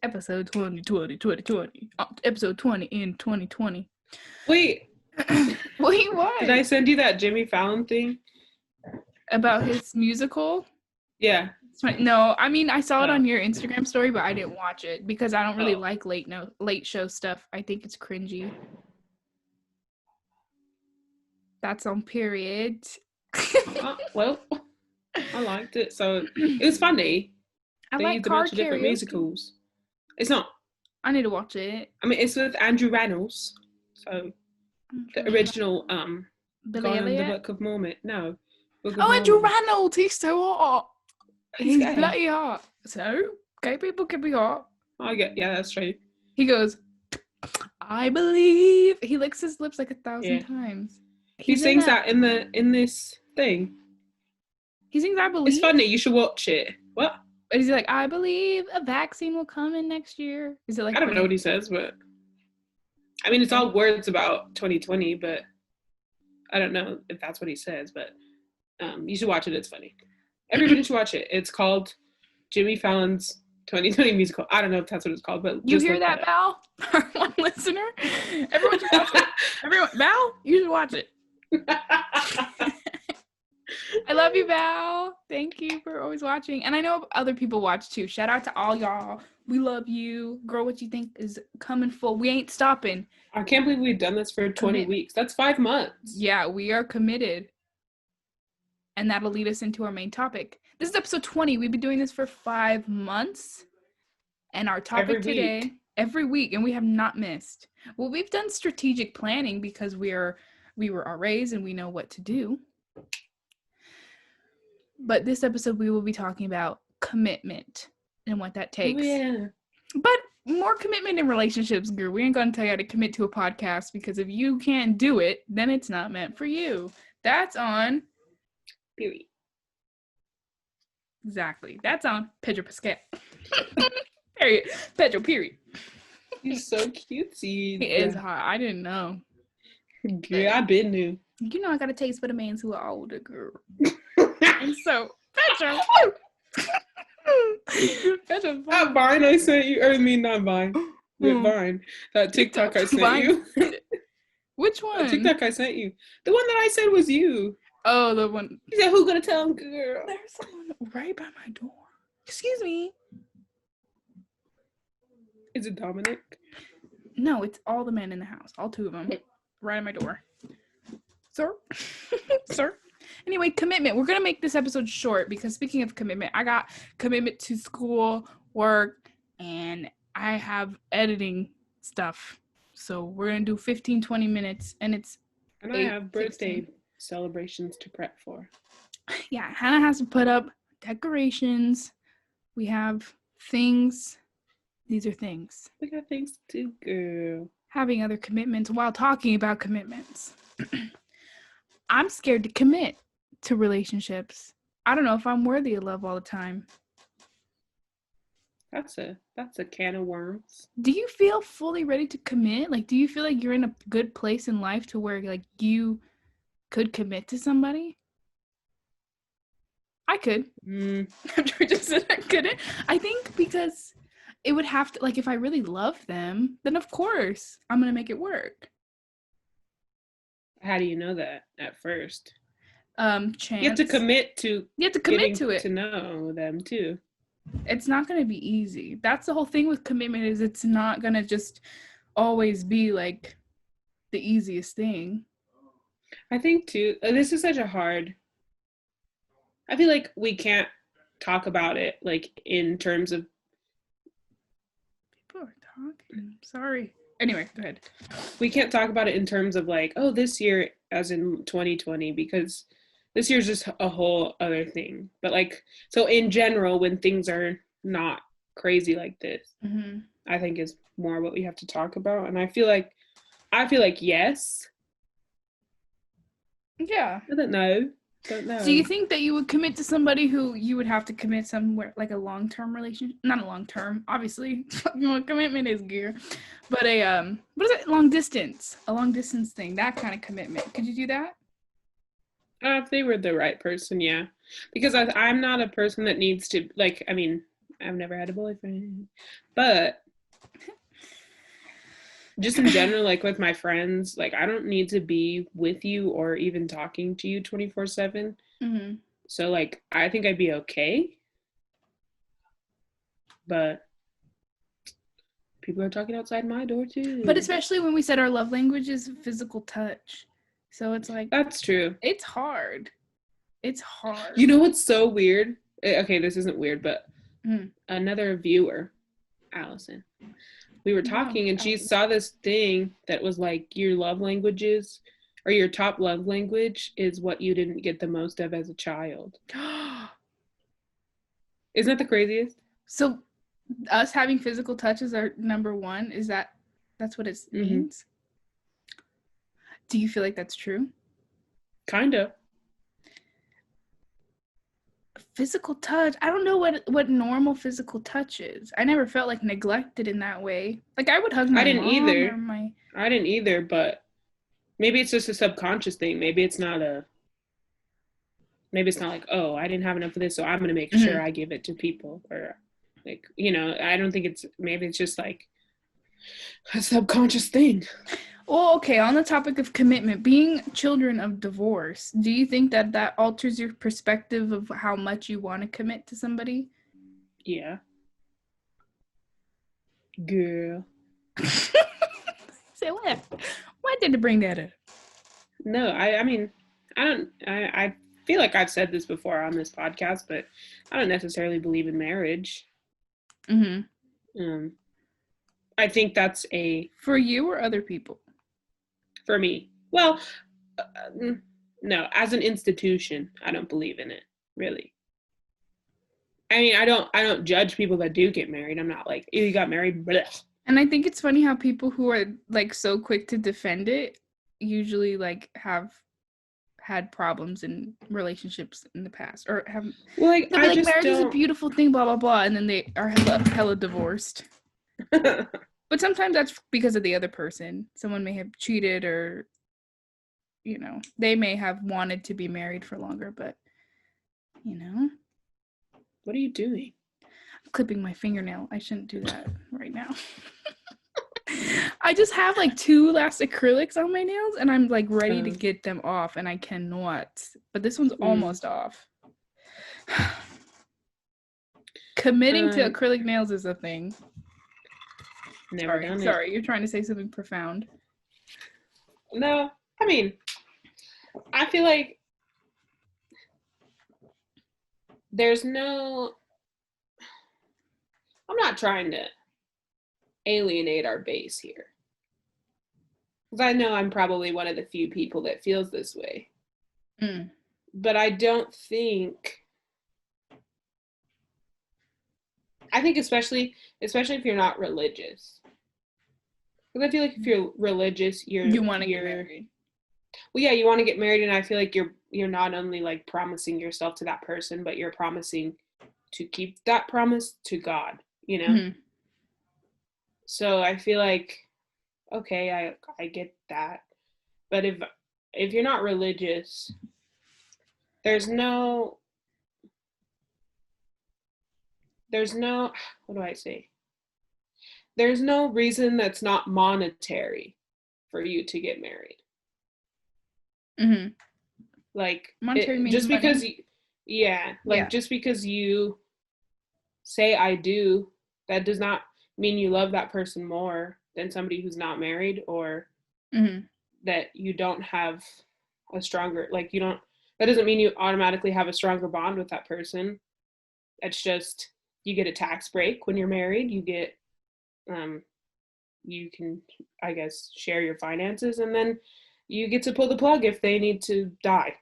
Episode 20, 20, 20, 20. Episode 20 in 2020. Wait. Wait, what? Did I send you that Jimmy Fallon thing? About his musical? Yeah. No, I mean, I saw it on your Instagram story, but I didn't watch it because I don't really like late show stuff. I think it's cringy. That's on period. Well, I liked it. So it was funny. I they like used a bunch of different karaoke. musicals. It's not. I need to watch it. I mean, it's with Andrew Reynolds. So the original Billy Gone in the Elliot? Book of Mormon. No. Andrew Reynolds. He's so hot. He's gay. bloody hot. So gay people can be hot. Yeah, that's true. He goes, I believe. He licks his lips like 1,000 times. He sings that in this thing. He sings I believe. It's funny. You should watch it. What? Is he like, I believe a vaccine will come in next year? Is it like? I don't know what he says, but I mean, it's all words about 2020, but I don't know if that's what he says. But you should watch it. It's funny. Everybody should watch it. It's called Jimmy Fallon's 2020 musical. I don't know if that's what it's called, but you hear that, Val? Our one listener. Everyone should watch it. Val, you should watch it. I love you, Val. Thank you for always watching. And I know other people watch too. Shout out to all y'all. We love you. Girl, What You Think is coming full. We ain't stopping. I can't believe we've done this for 20 weeks. That's 5 months. Yeah, we are committed. And that'll lead us into our main topic. This is episode 20. We've been doing this for 5 months. And our topic today, every week, and we have not missed. Well, we've done strategic planning because we were RAs and we know what to do. But this episode, we will be talking about commitment and what that takes. Oh, yeah. But more commitment in relationships, girl. We ain't going to tell you how to commit to a podcast because if you can't do it, then it's not meant for you. That's on... Period. Exactly. That's on Pedro Pascal. Period. Pedro, period. He's so cutesy. He is hot. I didn't know. Yeah, I been knew. You know I got a taste for the mans who are older, girl. And so, Pedro. Pedro, that Vine I sent you, not Vine. Vine. That TikTok I sent you. Which one? That TikTok I sent you. The one that I said was you. Oh, the one. He said, who gonna tell him, girl? There's someone right by my door. Excuse me. Is it Dominic? No, it's all the men in the house. All 2 of them. Right at my door. Sir? Sir? Anyway, commitment. We're going to make this episode short because speaking of commitment, I got commitment to school, work, and I have editing stuff. So we're going to do 15, 20 minutes, and it's And I have birthday celebrations to prep for. Yeah, Hannah has to put up decorations. We have things. These are things. We got things to do, girl. Having other commitments while talking about commitments. I'm scared to commit to relationships. I don't know if I'm worthy of love all the time. That's a can of worms. Do you feel fully ready to commit? Like, do you feel like you're in a good place in life to where, like, you could commit to somebody? I could. After I just said I couldn't. I think because it would have to, like, if I really love them, then of course I'm going to make it work. How do you know that at first? Chance. You have to commit to it. To know them too. It's not going to be easy. That's the whole thing with commitment, is it's not going to just always be like the easiest thing. I think too, this is such a hard, I feel like we can't talk about it like in terms of. People are talking. Sorry. Anyway, go ahead. We can't talk about it in terms of like, oh, this year as in 2020, because this year's just a whole other thing. But like, so in general, when things are not crazy like this, I think is more what we have to talk about. And I feel like yes. Yeah. I don't know. Do you think that you would commit to somebody who you would have to commit somewhere, like a long-term relationship? Not a long-term, obviously. Commitment is gear. But what is it? Long distance. A long-distance thing. That kind of commitment. Could you do that? If they were the right person, yeah. Because I'm not a person that needs to, like, I mean, I've never had a boyfriend. But just in general, like with my friends, like I don't need to be with you or even talking to you 24/7. Mm-hmm. So like I think I'd be okay. But people are talking outside my door too. But especially when we said our love language is physical touch. So it's like, that's true. It's hard. It's hard. You know what's so weird? Okay, this isn't weird, but another viewer, Allison, we were talking and she saw this thing that was like your love languages or your top love language is what you didn't get the most of as a child. Isn't that the craziest? So us having physical touch is our number one? That's what it means? Do you feel like that's true? Kind of. Physical touch, I don't know what normal physical touch is. I never felt like neglected in that way. Like I would hug my mom either. or I didn't either, but maybe it's just a subconscious thing. Maybe it's not like, oh, I didn't have enough of this, so I'm going to make sure I give it to people. Or like, you know, I don't think maybe it's just like a subconscious thing. Well, okay, on the topic of commitment, being children of divorce, do you think that alters your perspective of how much you want to commit to somebody? Yeah. Girl. Say what? Why did it bring that up? No, I mean, I feel like I've said this before on this podcast, but I don't necessarily believe in marriage. I think that's for you or other people? For me. Well, no, as an institution, I don't believe in it, really. I mean, I don't judge people that do get married. I'm not like, you got married, blech. And I think it's funny how people who are like so quick to defend it usually like have had problems in relationships in the past or have marriage is a beautiful thing, blah blah blah, and then they are hella divorced. But sometimes that's because of the other person. Someone may have cheated or, you know, they may have wanted to be married for longer, but, you know. What are you doing? I'm clipping my fingernail. I shouldn't do that right now. I just have like 2 last acrylics on my nails and I'm like ready to get them off and I cannot. But this one's almost off. Committing to acrylic nails is a thing. Never done it. Sorry, you're trying to say something profound. No, I mean, I feel like I'm not trying to alienate our base here. Because I know I'm probably one of the few people that feels this way. But I don't think, especially if you're not religious. Because I feel like if you're religious, you want to get married. Well, yeah, you want to get married, and I feel like you're not only like promising yourself to that person, but you're promising to keep that promise to God, you know? So I feel like, okay, I get that. But if you're not religious, there's no, what do I say? There's no reason that's not monetary for you to get married. Like, monetary means just money. because just because you say I do, that does not mean you love that person more than somebody who's not married, or that you don't have a stronger, that doesn't mean you automatically have a stronger bond with that person. It's just, you get a tax break when you're married. You get, you can, I guess, share your finances, and then you get to pull the plug if they need to die.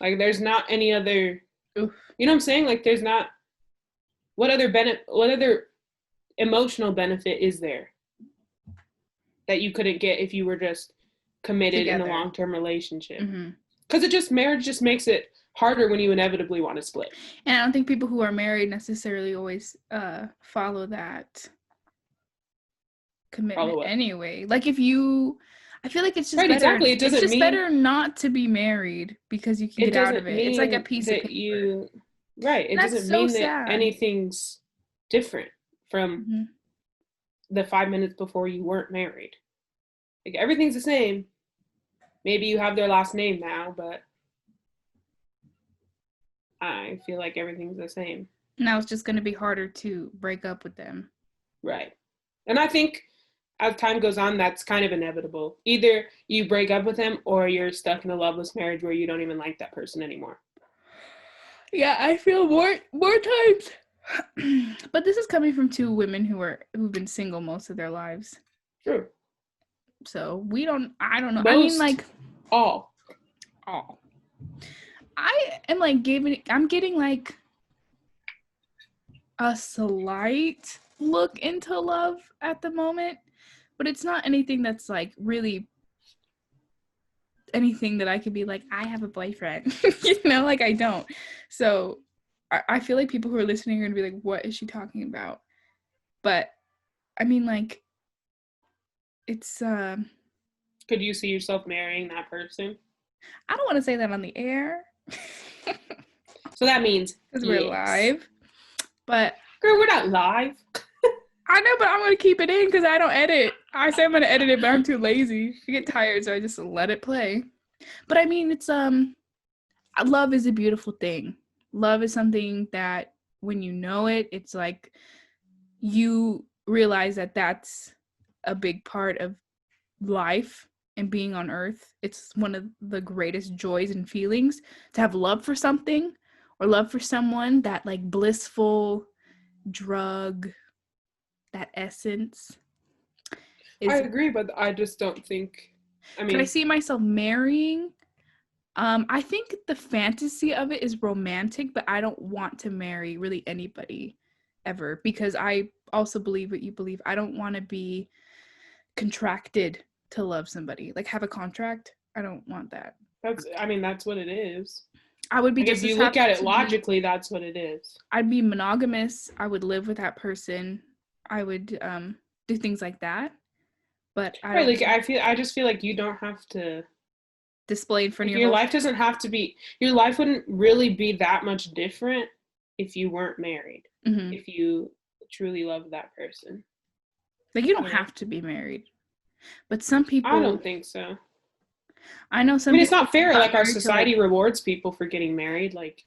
Like, there's not any other, you know what I'm saying? Like, there's not, what other emotional benefit is there that you couldn't get if you were just committed in a long-term relationship? Because marriage just makes it harder when you inevitably want to split. And I don't think people who are married necessarily always follow that commitment anyway. Like, if you, I feel like it's just better. Exactly. It doesn't it's just better not to be married because you can get out of it. It's like a piece of paper. Right. It And that's doesn't so mean that sad. anything's different from Mm-hmm. the 5 minutes before you weren't married. Like, everything's the same. Maybe you have their last name now, but I feel like everything's the same. Now it's just going to be harder to break up with them. Right. And I think as time goes on, that's kind of inevitable. Either you break up with him or you're stuck in a loveless marriage where you don't even like that person anymore. Yeah, I feel more times. But this is coming from two women who've been single most of their lives. True. So I don't know. Most, I mean, like, all. I am like I'm getting like a slight look into love at the moment, but it's not anything that's like really anything that I could be like, I have a boyfriend, like I don't. So I feel like people who are listening are gonna be like, what is she talking about? But I mean, like, it's Could you see yourself marrying that person? I don't want to say that on the air. So that means because we're live. But girl, we're not live. I know, but I'm gonna keep it in because I don't edit. I say I'm gonna edit it, but I'm too lazy. I get tired, so I just let it play. But I mean, it's love is a beautiful thing. Love is something that when you know it, it's like you realize that that's a big part of life and being on earth. It's one of the greatest joys and feelings to have love for something or love for someone, that like blissful drug, that essence. I agree, but I just don't think, Could I see myself marrying? I think the fantasy of it is romantic, but I don't want to marry really anybody ever because I also believe what you believe. I don't want to be contracted to love somebody, like have a contract. I don't want that. That's what it is. I would be like, just if you look at it logically, that's what it is. I'd be monogamous. I would live with that person. I would do things like that. But I just feel like you don't have to display in front of your life doesn't have to be, your life wouldn't really be that much different if you weren't married. Mm-hmm. If you truly love that person. Like, you don't have to be married. But some people, I don't think so. I know some it's not fair. Like, our society like, rewards people for getting married, like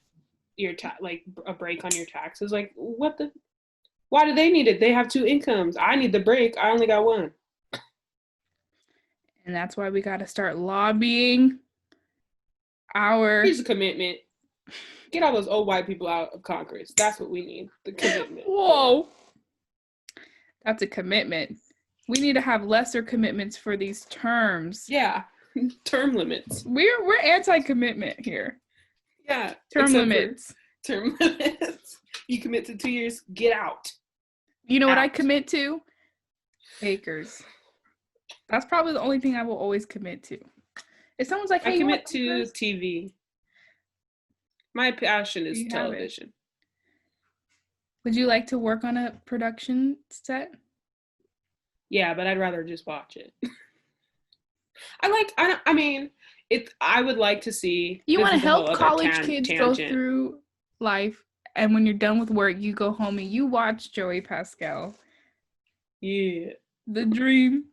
like a break on your taxes. Like, why do they need it? They have 2 incomes. I need the break. I only got 1. And that's why we got to start lobbying Here's a commitment. Get all those old white people out of Congress. That's what we need. The commitment. Whoa. That's a commitment. We need to have lesser commitments for these terms. Yeah. Term limits. We're anti-commitment here. Yeah. Term limits. Term limits. You commit to 2 years, get out. You know what I commit to? Acres. That's probably the only thing I will always commit to. If someone's like, hey, I commit to TV. My passion is television. Would you like to work on a production set? Yeah, but I'd rather just watch it. I would like to see. You want to help college kids go through life, and when you're done with work, you go home and you watch Joey Pascal. Yeah. The dream.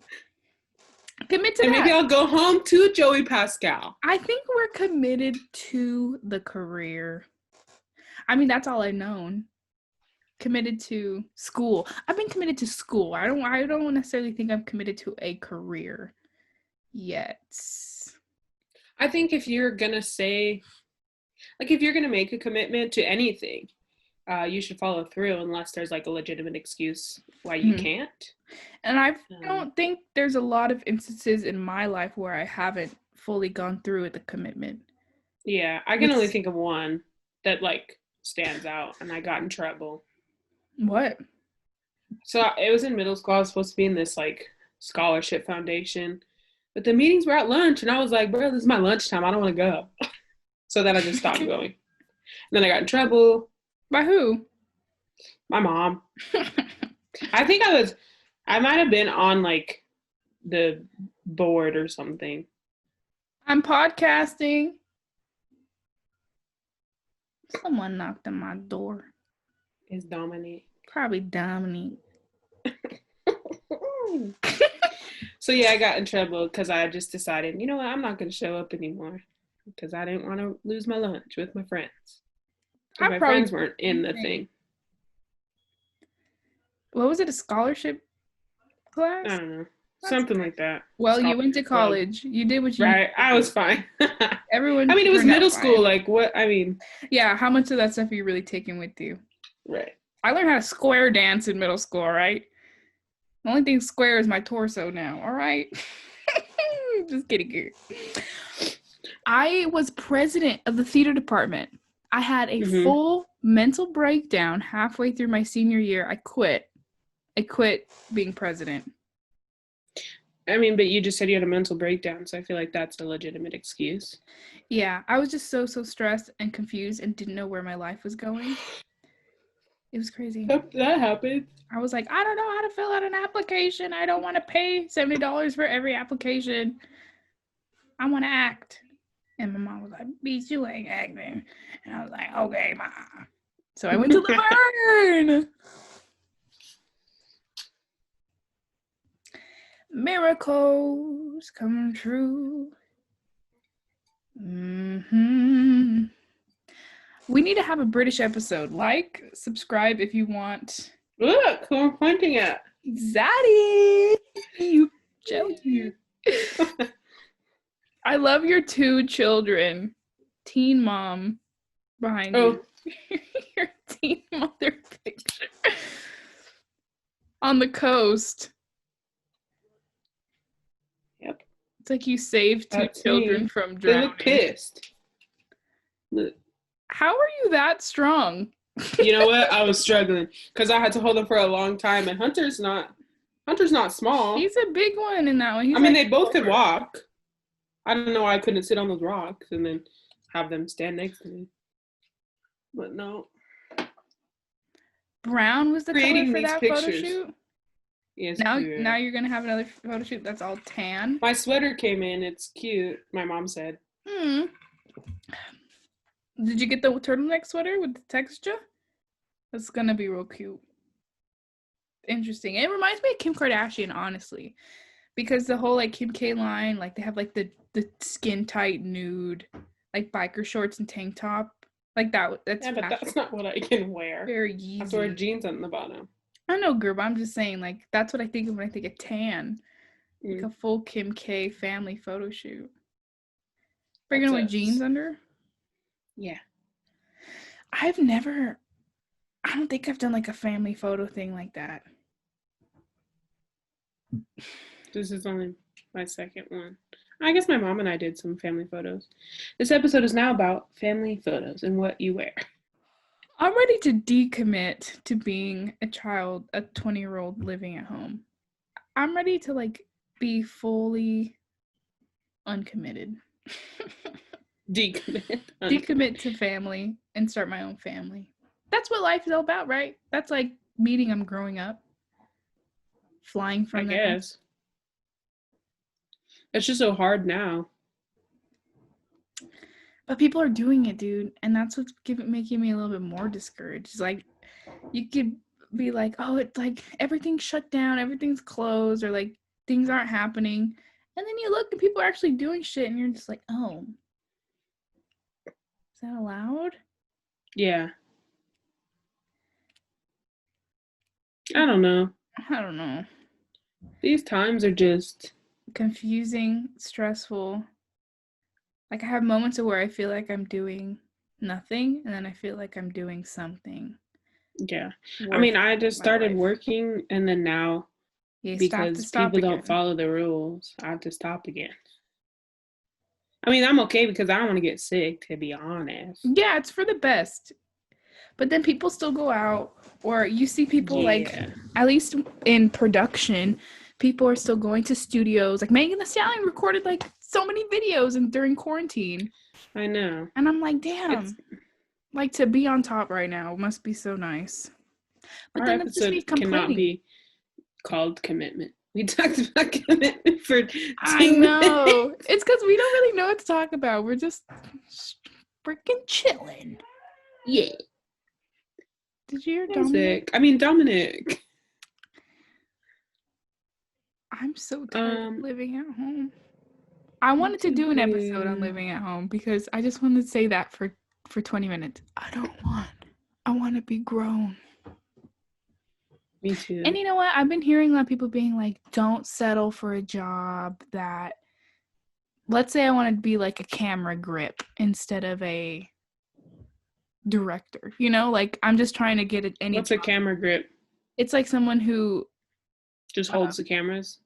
Commit to and that. Maybe I'll go home to Joey Pascal. I think we're committed to the career. I mean, that's all I've known. Committed to school. I've been committed to school. I don't necessarily think I'm committed to a career yet. I think if you're gonna say, like, if you're gonna make a commitment to anything, you should follow through unless there's like a legitimate excuse why you can't. And I don't think there's a lot of instances in my life where I haven't fully gone through with the commitment. Yeah, I can only think of one that like stands out, and I got in trouble. What? So it was in middle school. I was supposed to be in this like scholarship foundation, but the meetings were at lunch, and I was like, bro, this is my lunchtime. I don't want to go. So then I just stopped going. And then I got in trouble. By who? My mom. I think I might have been on like the board or something. I'm podcasting. Someone knocked on my door. It's Dominique. Probably Dominique. So yeah, I got in trouble because I just decided, you know what, I'm not going to show up anymore because I didn't want to lose my lunch with my friends. Because my friends weren't in the thing. What was it, a scholarship class? I don't know. Something like that. Well, you went to college. You did what you right. I was fine. Everyone. I mean, it was middle school. Like, what? I mean. Yeah. How much of that stuff are you really taking with you? Right. I learned how to square dance in middle school, right? The only thing square is my torso now, all right? Just kidding. I was president of the theater department. I had a full mental breakdown halfway through my senior year. I quit being president. I mean, but you just said you had a mental breakdown, so I feel like that's a legitimate excuse. Yeah, I was just so stressed and confused and didn't know where my life was going. It was crazy. That happened. I was like, I don't know how to fill out an application. I don't want to pay $70 for every application. I want to act. And my mom was like, bitch, you ain't acting. And I was like, okay, ma. So I went to Laverne. Miracles come true. We need to have a British episode. Like, subscribe if you want. Look who I'm pointing at. Zaddy! You jelly. I love your 2 children. Teen mom behind you. Your teen mother picture. On the coast. Yep. It's like you saved 2 children from drowning. They look pissed. Look. How are you that strong? You know what? I was struggling because I had to hold them for a long time, and Hunter's not small. He's a big one in that one. He's they both could walk. I don't know why I couldn't sit on those rocks and then have them stand next to me. But no. Brown was the color for that photo shoot? Yes. Now you're going to have another photo shoot that's all tan? My sweater came in. It's cute, my mom said. Did you get the turtleneck sweater with the texture? It's going to be real cute. Interesting. It reminds me of Kim Kardashian, honestly. Because the whole, like, Kim K line, like, they have, like, the skin-tight nude, like, biker shorts and tank top. Like, that's but that's not what I can wear. Very easy. I wear jeans on the bottom. I know, girl, but I'm just saying, like, that's what I think of when I think of tan. Like a full Kim K family photo shoot. Are you going to wear jeans under? Yeah. I don't think I've done, like, a family photo thing like that. This is only my second one. I guess my mom and I did some family photos. This episode is now about family photos and what you wear. I'm ready to decommit to being a child, a 20-year-old living at home. I'm ready to, like, be fully uncommitted. Decommit to family and start my own family. That's what life is all about, right? That's like meeting them growing up. Flying from them. I guess. It's just so hard now. But people are doing it, dude. And that's what's making me a little bit more discouraged. It's like, you could be like, oh, it's like everything's shut down, everything's closed, or like things aren't happening. And then you look and people are actually doing shit and you're just like, oh. Is that allowed? Yeah. I don't know. These times are just confusing, stressful. Like, I have moments of where I feel like I'm doing nothing, and then I feel like I'm doing something. Yeah. I mean, I just started working, and then now, because people don't follow the rules, I have to stop again. I mean, I'm okay because I don't want to get sick, to be honest. Yeah, it's for the best. But then people still go out, or you see people like, at least in production, people are still going to studios. Like Megan Thee Stallion recorded like so many videos during quarantine. I know. And I'm like, damn. Like, to be on top right now must be so nice. But our then it's just me complaining. Cannot be called commitment. We talked about commitment for 2 I know. It's because we don't really know what to talk about. We're just freaking chilling. Yeah. Did you hear Dominic? Dominic. I'm so tired of living at home. I wanted to do an episode on living at home because I just wanted to say that for 20 minutes. I want to be grown. Me too. And you know what? I've been hearing a lot of people being like, don't settle for a job that, let's say I want to be like a camera grip instead of a director. You know, like I'm just trying to get any. What's a camera grip? It's like someone who just holds the cameras.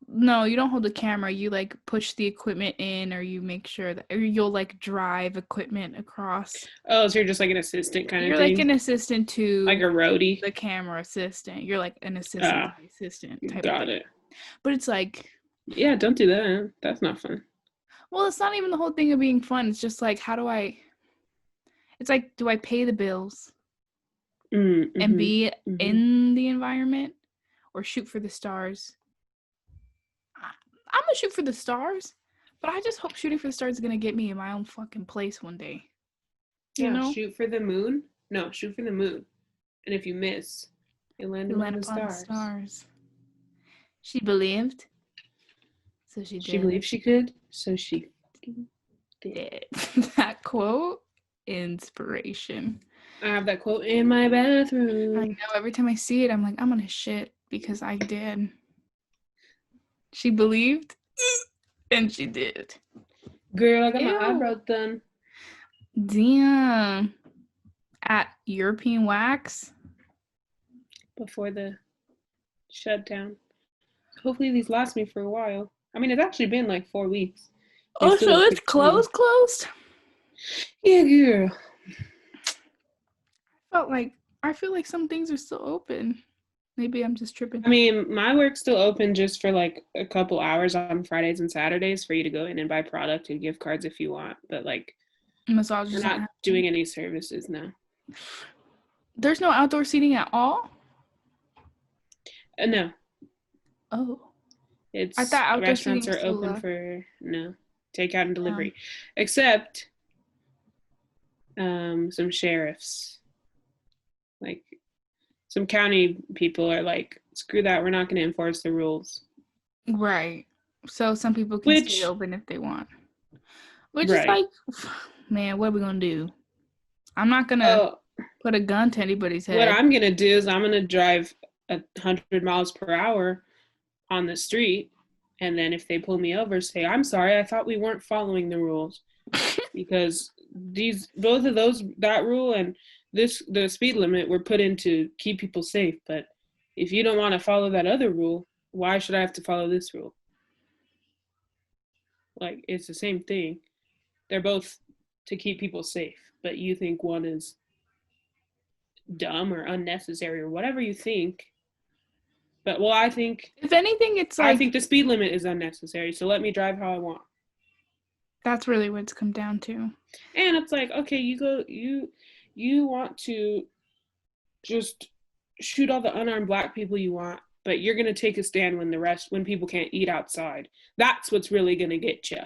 No, you don't hold the camera. You like push the equipment in, or you make sure that, or you'll like drive equipment across. Oh, so you're just like an assistant kind of thing? You're like an assistant to like a roadie. The camera assistant. You're like an assistant to the assistant type got of thing. it. But it's like, yeah, don't do that. That's not fun. Well, it's not even the whole thing of being fun. It's just like, it's like, do I pay the bills and be in the environment, or shoot for the stars? I'm gonna shoot for the stars, but I just hope shooting for the stars is gonna get me in my own fucking place one day. You know? Shoot for the moon. No, shoot for the moon. And if you miss, you land upon the stars. She believed, so she did. She believed she could, so she did. That quote, inspiration. I have that quote in my bathroom. I know. Every time I see it, I'm like, I'm gonna shit because I did. She believed, and she did. Girl, I got my eyebrows done. Damn. At European Wax? Before the shutdown. Hopefully these last me for a while. I mean, it's actually been like 4 weeks. Oh, so it's closed? Yeah, girl. I feel like some things are still open. Maybe I'm just tripping. I mean, my work's still open just for like a couple hours on Fridays and Saturdays for you to go in and buy product and gift cards if you want. But like, massages, we're not doing any services now. There's no outdoor seating at all? No. Oh. It's, I thought outdoor restaurants are open for takeout and delivery. Except some sheriffs. Like, some county people are like, screw that, we're not going to enforce the rules. Right. So some people can stay open if they want. Which is like, man, what are we going to do? I'm not going to put a gun to anybody's head. What I'm going to do is I'm going to drive 100 miles per hour on the street. And then if they pull me over, say, I'm sorry, I thought we weren't following the rules. Because both of those, that rule and the speed limit were put in to keep people safe. But if you don't want to follow that other rule, why should I have to follow this rule? Like, it's the same thing. They're both to keep people safe, but you think one is dumb or unnecessary or whatever you think. But I think, if anything, it's like, I think the speed limit is unnecessary, so let me drive how I want. That's really what it's come down to. And it's like, okay, you want to just shoot all the unarmed Black people you want, but you're going to take a stand when people can't eat outside. That's what's really going to get you.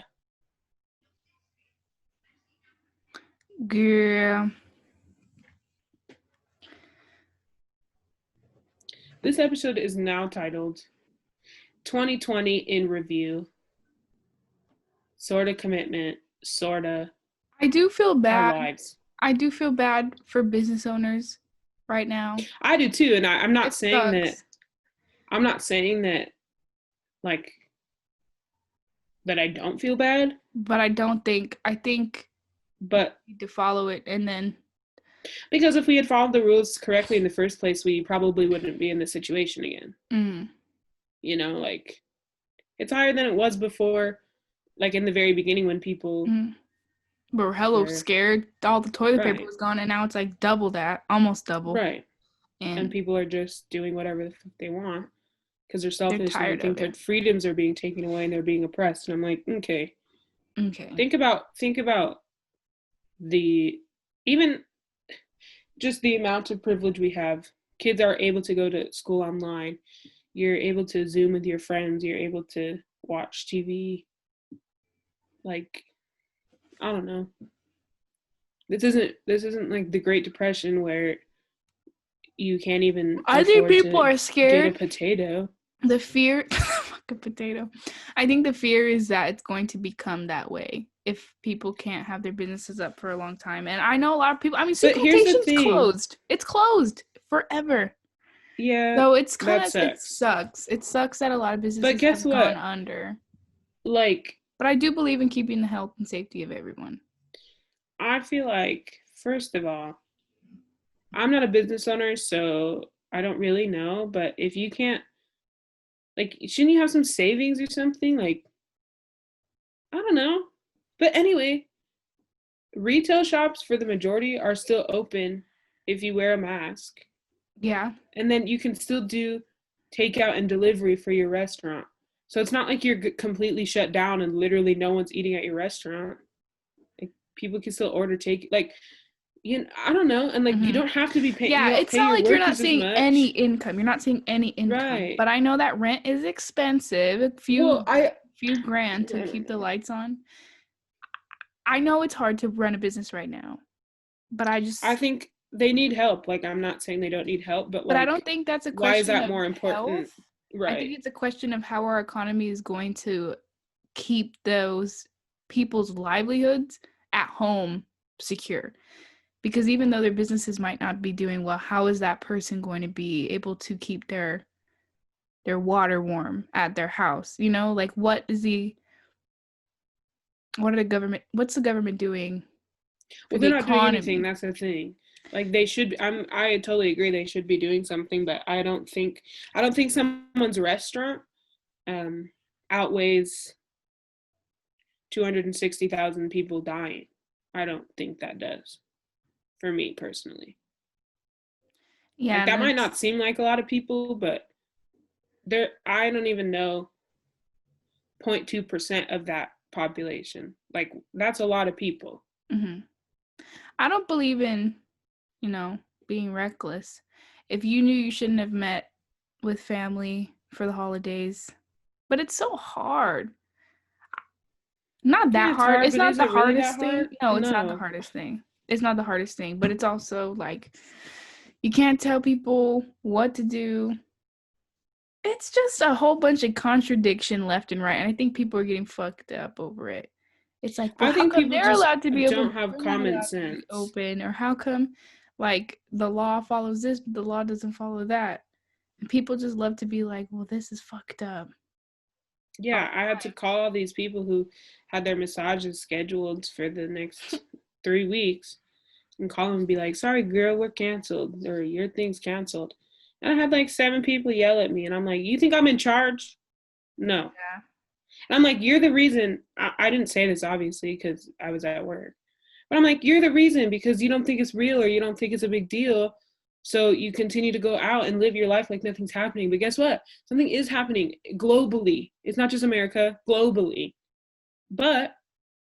Girl. This episode is now titled 2020 in Review. Sorta commitment, sorta. I do feel bad. Our lives. I do feel bad for business owners right now. I do too, and I'm not saying that. I'm not saying that, like, that I don't feel bad. But I think. But you need to follow it, and then. Because if we had followed the rules correctly in the first place, we probably wouldn't be in this situation again. Mm. You know, like, it's higher than it was before, like in the very beginning when people were scared. All the toilet paper was gone, and now it's like double that, almost double. Right. And people are just doing whatever the fuck they want because they're selfish and they think their freedoms are being taken away and they're being oppressed. And I'm like, okay. Think about even just the amount of privilege we have. Kids are able to go to school online. You're able to Zoom with your friends. You're able to watch TV. Like, I don't know. This isn't like the Great Depression where you can't even I think afford people to are get a scared. potato. The fear, fucking potato. I think the fear is that it's going to become that way if people can't have their businesses up for a long time. And I know a lot of people. I mean, But here's the Suplantation's thing. closed. It's closed forever. Yeah, So it's kind that of sucks. it sucks. It sucks that a lot of businesses But guess have what? gone under. Like, But I do believe in keeping the health and safety of everyone. I feel like, first of all, I'm not a business owner, so I don't really know. But if you can't, like, shouldn't you have some savings or something? Like, I don't know. But anyway, retail shops for the majority are still open if you wear a mask. Yeah. And then you can still do takeout and delivery for your restaurant. So it's not like you're completely shut down and literally no one's eating at your restaurant. Like, people can still order take, like, you know, I don't know, and like you don't have to be paying. You Yeah, don't it's pay not your like you're not workers as seeing any much. income. You're not seeing any income. Right. But I know that rent is expensive. A few grand to keep the lights on. I know it's hard to run a business right now, but I think they need help. Like, I'm not saying they don't need help, but like, I don't think that's a why is question that of more important? health. Right. I think it's a question of how our economy is going to keep those people's livelihoods at home secure. Because even though their businesses might not be doing well, how is that person going to be able to keep their water warm at their house? You know, like what's the government doing for Well, the they're not doing anything. economy? That's the thing. Like, they should. I totally agree. They should be doing something, but I don't think someone's restaurant outweighs 260,000 people dying. I don't think that does, for me personally. Yeah, Like, that might not seem like a lot of people, but I don't even know 0.2% of that population. Like, that's a lot of people. Mm-hmm. I don't believe in, being reckless. If you knew you shouldn't have met with family for the holidays, but it's so hard. Not that hard. It's but not is the it really hardest that thing. hard? No, it's not the No. hardest thing. It's not the hardest thing, but it's also like you can't tell people what to do. It's just a whole bunch of contradiction left and right, and I think people are getting fucked up over it. It's like, well, I how think come people they're just allowed to be don't open, but have we're not common allowed to be sense. open? Or how come, like, the law follows this, but the law doesn't follow that? And people just love to be like, well, this is fucked up. Yeah, I had to call all these people who had their massages scheduled for the next 3 weeks and call them and be like, sorry, girl, we're canceled, or your thing's canceled. And I had like 7 people yell at me, and I'm like, you think I'm in charge? No. Yeah. And I'm like, you're the reason. I didn't say this, obviously, because I was at work. But I'm like, you're the reason, because you don't think it's real or you don't think it's a big deal. So you continue to go out and live your life like nothing's happening. But guess what? Something is happening globally. It's not just America, globally. But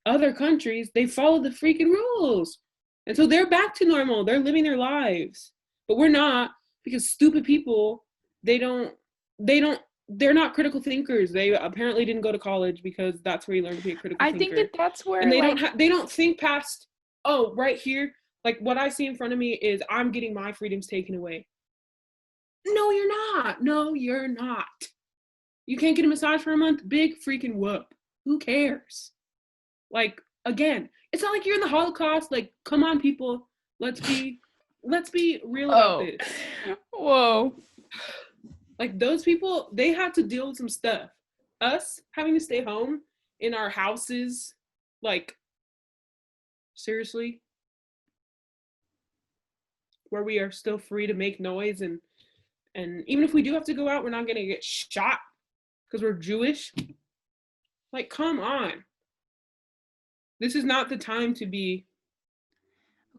other countries, they follow the freaking rules. And so they're back to normal. They're living their lives. But we're not, because stupid people, they're not critical thinkers. They apparently didn't go to college, because that's where you learn to be a critical thinker. I think that's where, and they don't think past, oh, right here, like what I see in front of me is I'm getting my freedoms taken away. No, you're not. No, you're not. You can't get a massage for a month? Big freaking whoop. Who cares? Like, again, it's not like you're in the Holocaust. Like, come on, people. Let's be real about this. Whoa. Like, those people, they have to deal with some stuff. Us having to stay home in our houses, like, seriously, where we are still free to make noise, and even if we do have to go out, we're not gonna get shot because we're Jewish. Like, come on. This is not the time to be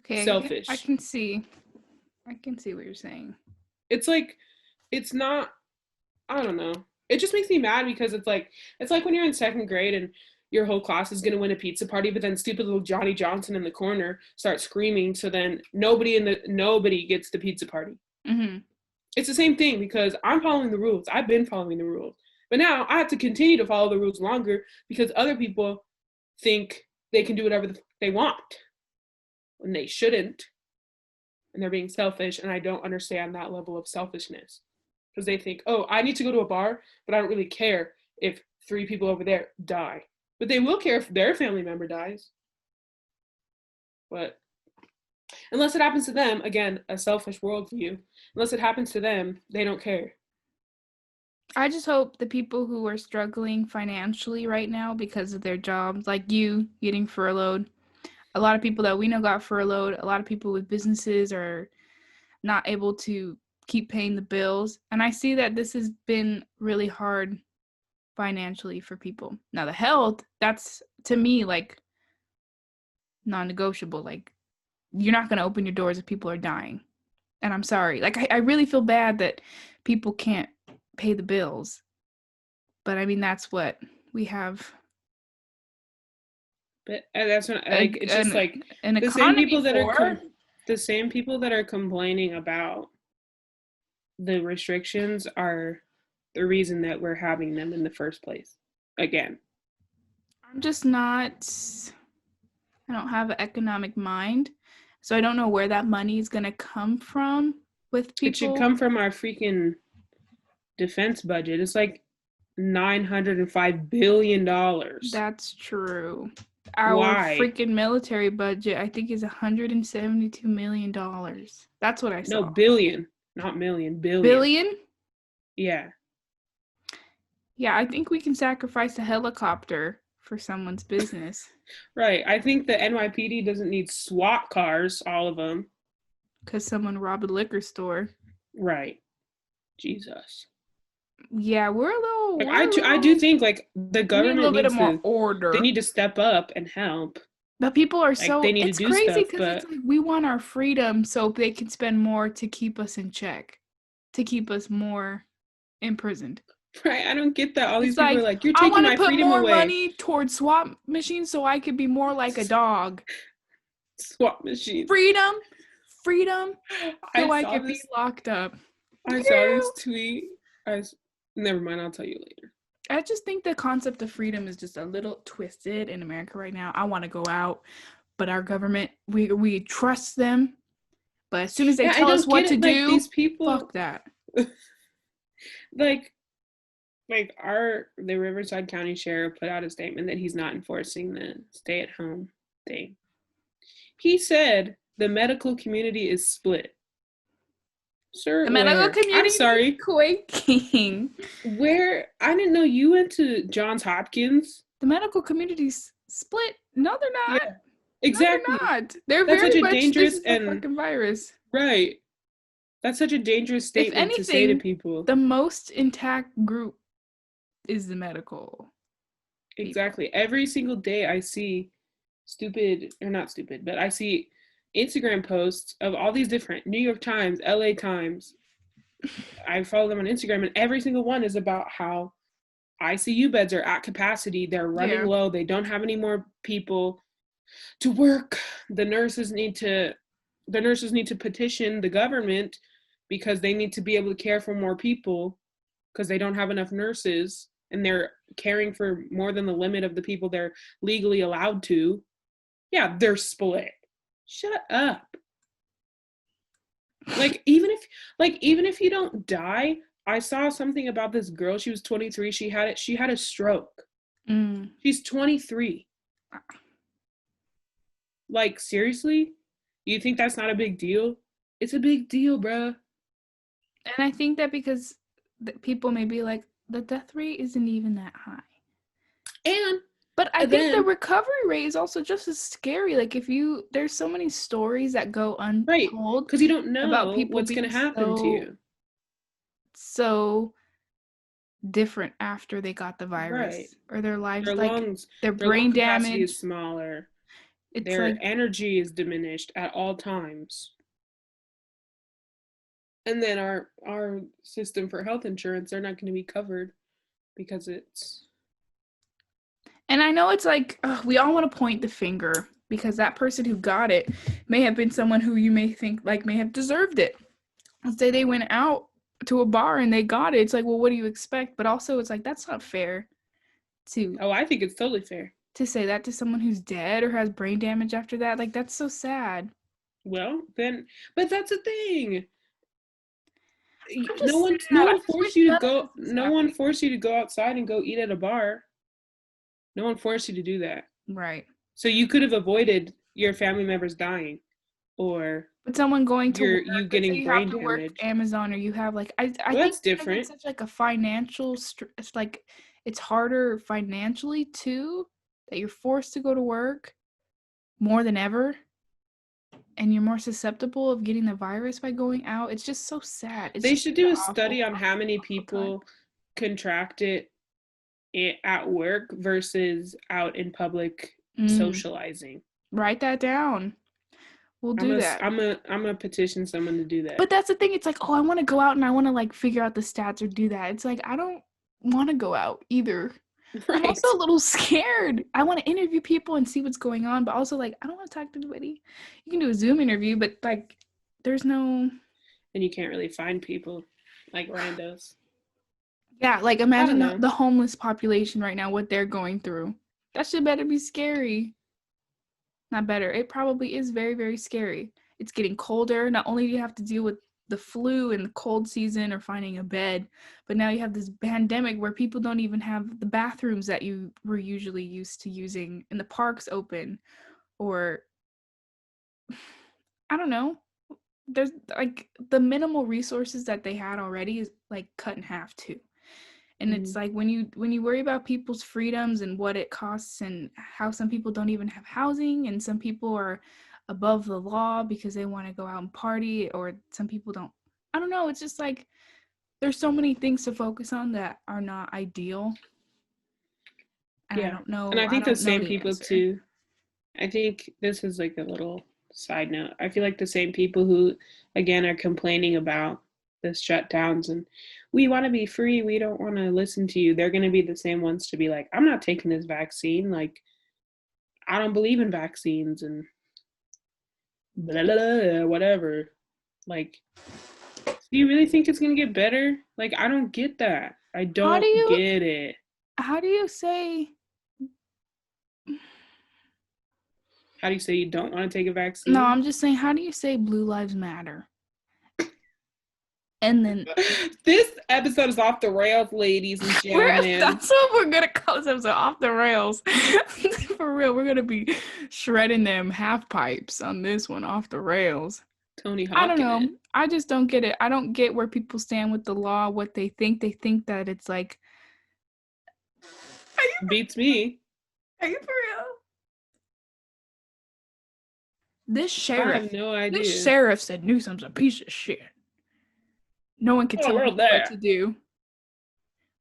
selfish. I can see what you're saying. It's like, it's not, I don't know. It just makes me mad, because it's like when you're in 2nd grade and your whole class is going to win a pizza party, but then stupid little Johnny Johnson in the corner starts screaming, so then nobody gets the pizza party. Mm-hmm. It's the same thing, because I'm following the rules. I've been following the rules. But now I have to continue to follow the rules longer, because other people think they can do whatever they want. when they shouldn't, and they're being selfish, and I don't understand that level of selfishness. Because they think, oh, I need to go to a bar, but I don't really care if 3 people over there die. But they will care if their family member dies. But unless it happens to them, again, a selfish worldview, unless it happens to them, they don't care. I just hope the people who are struggling financially right now because of their jobs, like you getting furloughed, a lot of people that we know got furloughed, a lot of people with businesses are not able to keep paying the bills. And I see that this has been really hard financially for people. Now, the health, that's to me like non-negotiable. Like, you're not going to open your doors if people are dying. And I'm sorry. Like, I really feel bad that people can't pay the bills. But I mean, that's what we have. But that's what, like, it's just like the same people that are the same people that are complaining about the restrictions are the reason that we're having them in the first place. Again, I'm just not. I don't have an economic mind, so I don't know where that money is gonna come from with people. It should come from our freaking defense budget. It's like $905 billion. That's true. Our freaking military budget, I think, is $172 million. That's what I saw. No, billion, not million, billion. Billion? Yeah. Yeah, I think we can sacrifice a helicopter for someone's business. Right. I think the NYPD doesn't need SWAT cars, all of them. Because someone robbed a liquor store. Right. Jesus. Yeah, we're a little. Like, I do think like the government needs more order. They need to step up and help. But people are like, they need it's to do crazy stuff, because it's like we want our freedom so they can spend more to keep us in check, to keep us more imprisoned. Right, I don't get that. All these people are like, you're taking my freedom away. I want to put more money towards swap machines so I could be more like a dog. Swap machine. Freedom, so I could be locked up. I saw this tweet. Never mind, I'll tell you later. I just think the concept of freedom is just a little twisted in America right now. I want to go out, but our government, we trust them. But as soon as they tell us what to do, these people, fuck that. Like the Riverside County Sheriff put out a statement that he's not enforcing the stay-at-home thing. He said the medical community is split. Sir, the medical community I'm sorry. Quaking. Where? I didn't know you went to Johns Hopkins. The medical community's split. No, they're not. Yeah, exactly. No, they're not. They're That's very such a much dangerous this is and fucking virus. Right. That's such a dangerous statement to say to people. The most intact group is the medical. Exactly. People. Every single day I see I see Instagram posts of all these different New York Times, LA Times. I follow them on Instagram, and every single one is about how ICU beds are at capacity. They're running low. They don't have any more people to work. The nurses need to petition the government because they need to be able to care for more people because they don't have enough nurses, and they're caring for more than the limit of the people they're legally allowed to. Yeah, they're split. Shut up. Even if you don't die, I saw something about this girl. She was 23. She had a stroke. She's 23. Like, seriously? You think that's not a big deal? It's a big deal, bruh. And I think that because people may be like, the death rate isn't even that high. But I think the recovery rate is also just as scary. Like, there's so many stories that go untold. Right, because you don't know about people what's going to happen to you. So different after they got the virus. Right. Or their lives, their lungs, their brain damage is smaller. Their energy is diminished at all times. And then our system for health insurance, they're not going to be covered because it's... And I know it's like, we all want to point the finger because that person who got it may have been someone who you may think like may have deserved it. Let's say they went out to a bar and they got it. It's like, well, what do you expect? But also it's like, that's not fair to... Oh, I think it's totally fair. To say that to someone who's dead or has brain damage after that. Like, that's so sad. Well, then, but that's the thing. I'm No just one, sad. no I one just wish forced you to none of go. this was No one happening. forced you to go outside and go eat at a bar. No one forced you to do that. Right. So you could have avoided your family members dying, or But someone going to work, you let's say getting you have brain to work damage. Amazon, or you have like I Well, think that's because different. it's such like a financial it's like it's harder financially too, that you're forced to go to work more than ever, and you're more susceptible of getting the virus by going out. It's just so sad. It's They just should such do an a awful, study on how many awful time. people contract it at work versus out in public Mm, socializing. write that down. We'll do that. I'm a petition someone to do that. But that's the thing. It's like, oh, I want to go out and I want to like figure out the stats or do that. It's like I don't want to go out either. I'm Right. also a little scared. I want to interview people and see what's going on, but also like I don't want to talk to anybody. You can do a Zoom interview, but like there's no. And you can't really find people like randos. Yeah, like I don't imagine know. the homeless population right now, what they're going through. That shit better be scary. Not better. It probably is very, very scary. It's getting colder. Not only do you have to deal with the flu and the cold season or finding a bed, but now you have this pandemic where people don't even have the bathrooms that you were usually used to using and the parks open, or I don't know. There's like the minimal resources that they had already is like cut in half too. And it's like when you worry about people's freedoms and what it costs and how some people don't even have housing and some people are above the law because they want to go out and party, or some people don't. I don't know. It's just like there's so many things to focus on that are not ideal. And Yeah. And I I think the don't know same the people answer. too. I think this is like a little side note. I feel like the same people who, again, are complaining about the shutdowns and we want to be free, we don't want to listen to you, they're going to be the same ones to be like, I'm not taking this vaccine. Like, I don't believe in vaccines and blah, blah, blah, whatever. Like, do you really think it's going to get better? Like, I don't get that. I How do don't you get it. how do you say How do you say you don't want to take a no, vaccine? I'm just saying, how do you say blue lives matter? And then This episode is off the rails, ladies and gentlemen. that's what we're gonna call this episode, off the rails. For real, we're gonna be shredding them half pipes on this one, off the rails. Tony I don't Hawking know. it. I just don't get it. I don't get where people stand with the law, what they think. They think that it's like, Beats me. are you for real? This I have sheriff, no this idea. sheriff said Newsom's a piece of shit. No one can Oh, tell we're him what there. to do,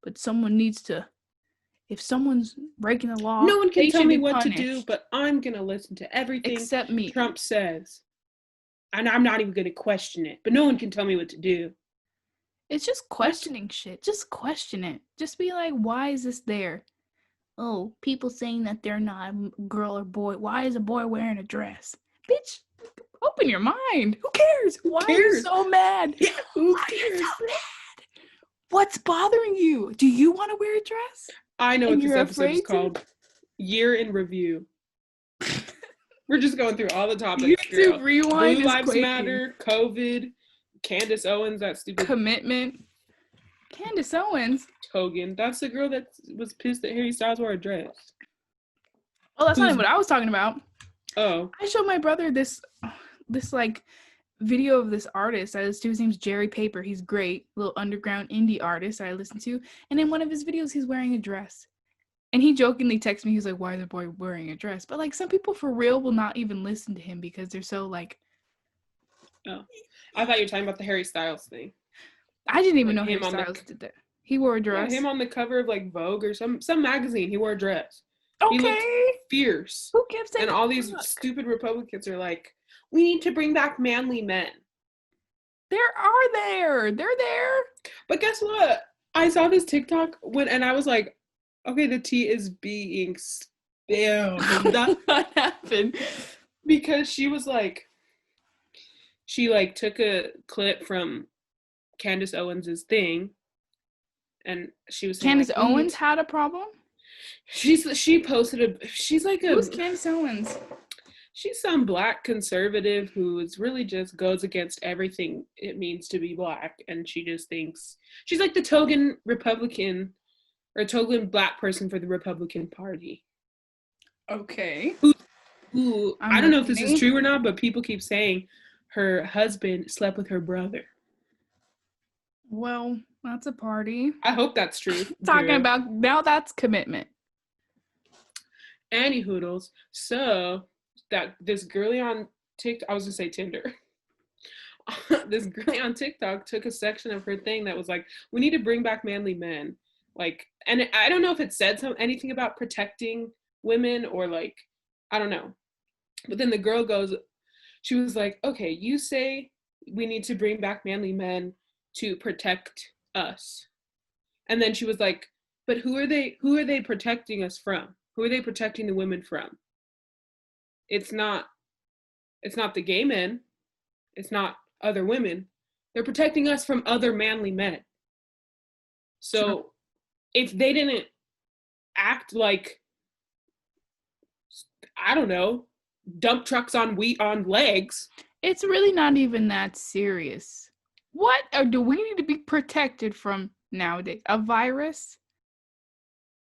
but someone needs to. If someone's breaking the law, No one can they tell should me be what to do, punished. but I'm going to listen to everything Except me. Trump says. And I'm not even going to question it, but no one can tell me what to do. It's just What? questioning shit. Just question it. Just be like, why is this there? Oh, people saying that they're not a girl or boy. Why is a boy wearing a dress? Bitch, open your mind. Who cares? Who Why are you cares? so mad? Yeah, who Why are you cares, so bro? mad? What's bothering you? Do you want to wear a dress? I know And what this you're episode is afraid to? called. Year in Review. We're just going through all the topics, YouTube girl. Rewind Blue is Lives quaking. Matter, COVID, Candace Owens, that stupid Commitment. Candace Owens. Hogan. That's the girl that was pissed that Harry Styles wore a dress. Oh, that's not Who's even what I was talking about. oh I showed my brother this like video of this artist I listened to. His name's Jerry Paper. He's great, little underground indie artist I listened to. And in one of his videos, he's wearing a dress. And he jokingly texted me. He's like, "Why is the boy wearing a dress?" But like, some people for real will not even listen to him because they're so like. oh, I thought you were talking about the Harry Styles thing. I didn't even Like know Harry him on the Styles did that. He wore a yeah, dress. him on the cover of like Vogue or some magazine. He wore a dress. He looked Okay. fierce. Who gives a And all these fuck? stupid Republicans are like, we need to bring back manly men. They're there. But guess what? I saw this TikTok and I was like, okay, the tea is being spilled. What happened? Because she was like, she like took a clip from Candace Owens's thing, and she was saying Candace like, Owens had a problem. she posted she's like Who's Candace Owens? she's some black conservative who is really just goes against everything it means to be black, and she just thinks she's like the token Republican or token black person for the Republican Party. Okay. Who I don't know if this is true or not, but people keep saying her husband slept with her brother. Well, that's a party. I hope that's true. Talking about now, that's commitment. Annie Hoodles. So that this girlie on TikTok, I was gonna say Tinder. This girlie on TikTok took a section of her thing that was like, we need to bring back manly men. Like, and I don't know if it said anything about protecting women or like, I don't know. But then the girl goes, she was like, okay, you say we need to bring back manly men to protect us. And then she was like, but who are they protecting us from? Who are they protecting the women from? It's not the gay men. It's not other women. They're protecting us from other manly men. So sure. If they didn't act like, I don't know, dump trucks on legs. It's really not even that serious. What do we need to be protected from nowadays? A virus?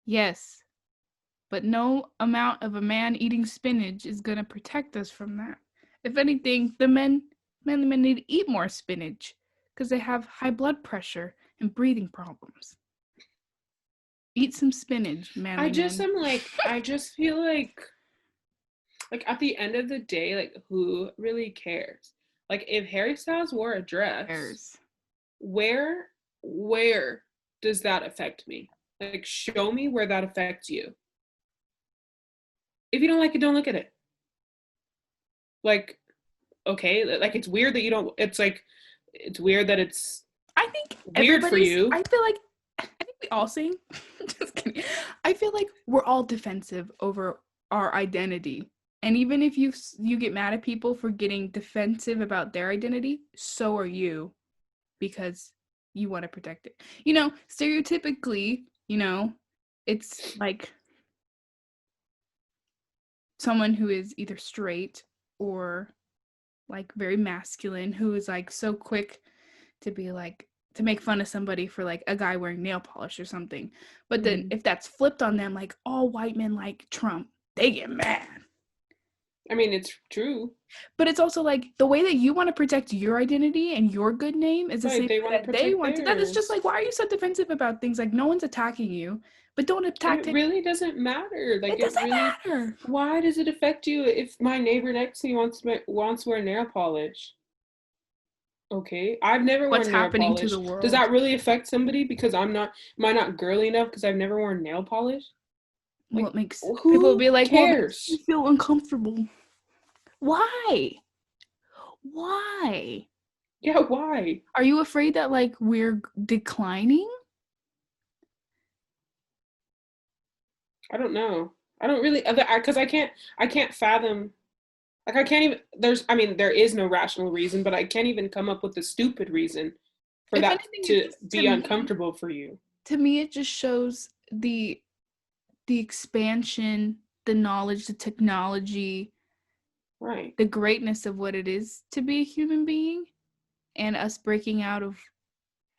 Yes. But no amount of a man eating spinach is going to protect us from that. If anything, the manly men need to eat more spinach because they have high blood pressure and breathing problems. Eat some spinach, manly men. I just feel like at the end of the day, like, who really cares? Like, if Harry Styles wore a dress, where does that affect me? Like, show me where that affects you. If you don't like it, don't look at it. Like, okay, like, it's weird that you don't, it's like, it's weird that it's I think weird for you. I think we all sing. Just kidding. I feel like we're all defensive over our identity. And even if you get mad at people for getting defensive about their identity, so are you, because you want to protect it. You know, stereotypically, you know, it's like someone who is either straight or like very masculine who is like so quick to be like, to make fun of somebody for like a guy wearing nail polish or something. But then if that's flipped on them, like all white men like Trump, they get mad. I mean, it's true. But it's also like the way that you want to protect your identity and your good name is the same way that they want to. That is just like, why are you so defensive about things? Like, no one's attacking you, but don't attack. It really doesn't matter. Like, it doesn't matter. Why does it affect you if my neighbor next to me wants to wear nail polish? Okay, I've never worn nail polish. What's happening to the world? Does that really affect somebody because am I not girly enough because I've never worn nail polish? Like, well, it makes people be like, cares? Well, you feel uncomfortable. Why? Yeah, why? Are you afraid that like we're declining? I don't know. I don't really, because I can't fathom. Like, I can't even, there is no rational reason, but I can't even come up with a stupid reason for that to be uncomfortable for you. To me, it just shows the expansion, the knowledge, the technology, right? The greatness of what it is to be a human being, and us breaking out of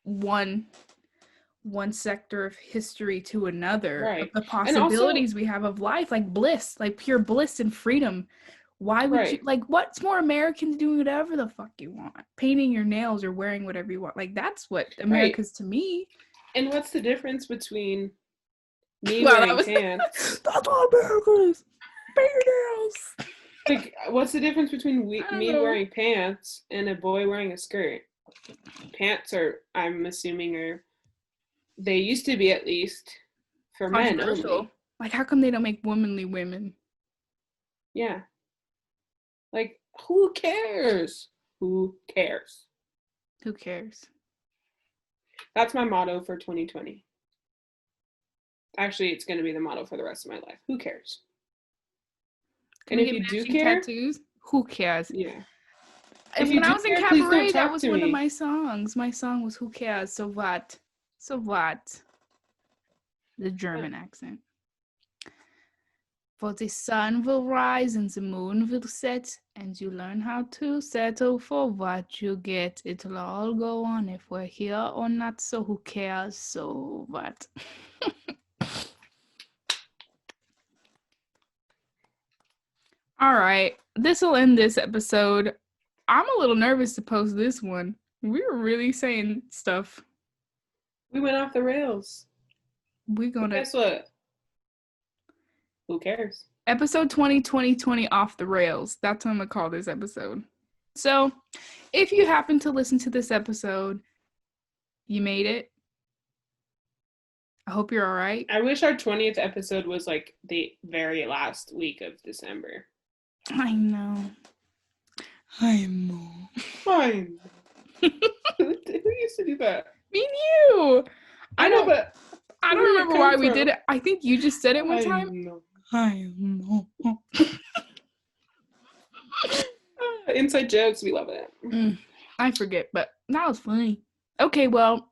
one sector of history to another. Right. Of the possibilities we have of life, like bliss, like pure bliss and freedom. Why would you, like, what's more American than doing whatever the fuck you want? Painting your nails or wearing whatever you want. Like, that's what America's to me. And what's the difference between me wearing pants? That's all America's. Paint your nails. Like, what's the difference between me wearing pants and a boy wearing a skirt? Pants are, I'm assuming, they used to be, at least, for men only. Like, how come they don't make womanly women? Yeah. Like, who cares? Who cares? Who cares? That's my motto for 2020. Actually, it's going to be the motto for the rest of my life. Who cares? And if you do care, tattoos, who cares? Yeah. When I was in cabaret, that was one of my songs. My song was "Who cares? So what? So what?" The German accent. For the sun will rise and the moon will set, and you learn how to settle for what you get. It'll all go on if we're here or not, so who cares? So what? All right, this will end this episode. I'm a little nervous to post this one. We were really saying stuff. We went off the rails. We're But gonna. guess what? Who cares? Episode 20, 2020 off the rails. That's what I'm gonna call this episode. So, if you happen to listen to this episode, you made it. I hope you're all right. I wish our 20th episode was like the very last week of December. I know. I know. Fine. Who used to do that? Me and you. I know, but I don't remember why we did it. I think you just said it one time. Know. I know. Inside jokes, we love it. I forget, but that was funny. Okay, well,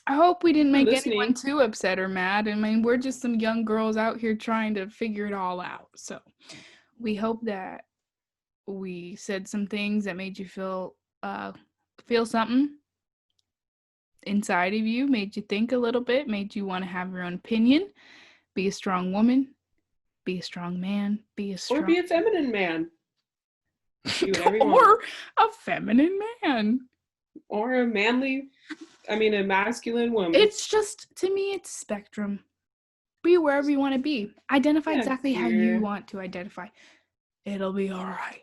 I hope we didn't make anyone too upset or mad. I mean, we're just some young girls out here trying to figure it all out. So we hope that we said some things that made you feel something inside of you, made you think a little bit, made you want to have your own opinion. Be a strong woman. Be a strong man. Be a strong... Or be a feminine man. Or a feminine man. Or a masculine woman. It's just, to me, it's spectrum. Be wherever you want to be. Identify exactly how you want to identify. It'll be all right.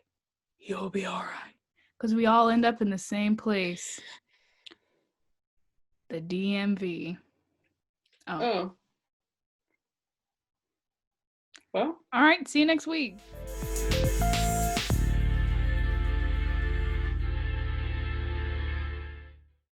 You'll be all right. Because we all end up in the same place. The DMV. Oh. Well. All right. See you next week.